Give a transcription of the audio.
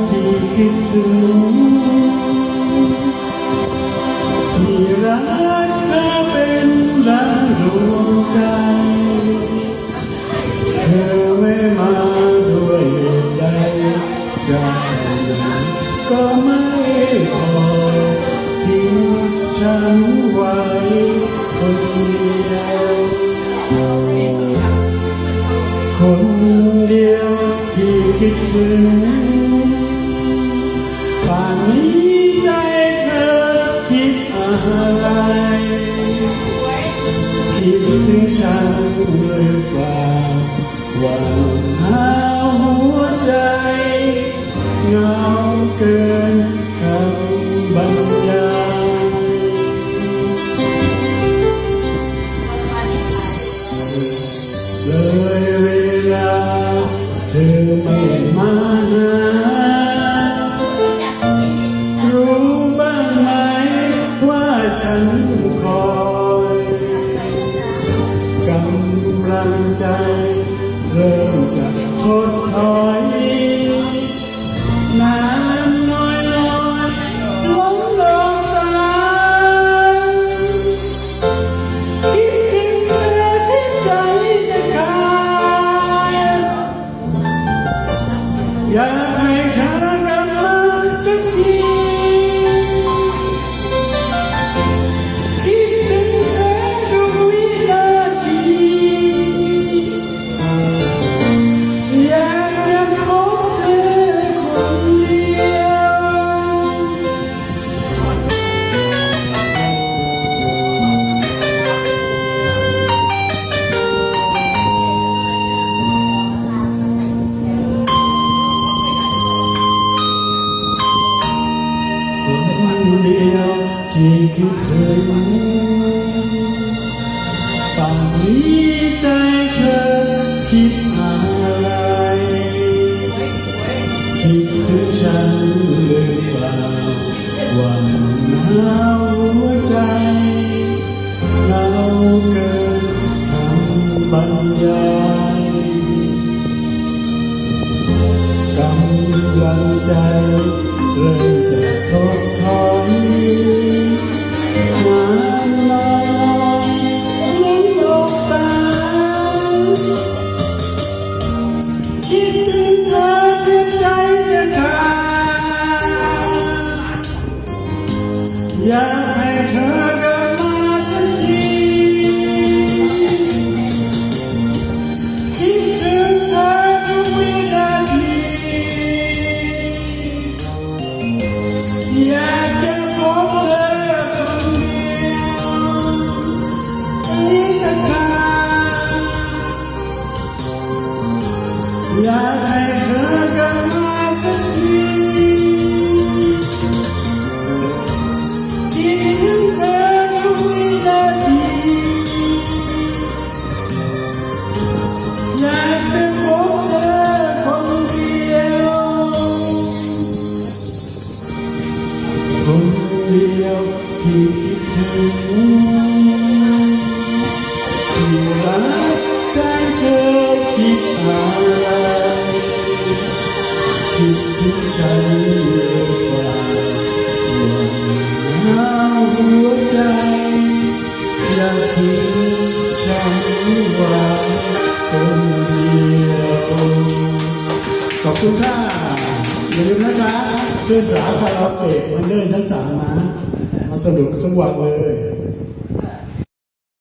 ที่คิดถึงที่รักเธอเป็นดังดวงใจเธอไม่มาด้วยเหตุใดจากไหนก็ไม่พอทิ้งฉันไว้คนเดียวคนเดียวที่คิดถึงป่านนี้ใจเธอคิดอะไรคิดถึงฉันหรือเปล่าหวังหาหัวใจเหงาเกินคำบรรยายเลยเวลาเธอไม่มาหารู้บ้างไหมว่าฉันคอยกำลังใจเริ่มจะทดถอยน้ำน้อยน้อยล้นลงตาคิดถึงเธอที่ใจจะขาดอยากให้เธอกลับมาสักทีคิดถึงเธอทุกวินาทีอยากจะพบเธอคนเดียวคนเดียวที่คิดถึงป่านนี้ใจเธอคิดอะไรคิดถึงฉันหรือเปล่าหวังหาหัวใจเหงาเกินคำบรรยายกำลังใจเริ่มจะทดถอยน้ำน้อยล้นลงตาคิดถึงเธอที่ใจจะขาดอยากให้เธอกลับมาสักทีคิดถึงเธอทุกวินาทีอยากจะพบเธอคนเดียวนี้จะขาดอยากให้เธอกลับมาสักทีคิดถึงเธอทุกวินาทีอยากจะพบเธอคนเดียวคนเดียวที่คิดถึงที่รักใจเธอคิดอะไรคิดถึงฉันหรือเปล่าหวังหาหัวใจอยากทิ้งฉันไว้คนเดียวขอบคุณค่ะอย่าลืมนะคะเพื่อนสาวคาราโอเกะวันเดอร์ชั้น 3มาสนุกทุกวันเลย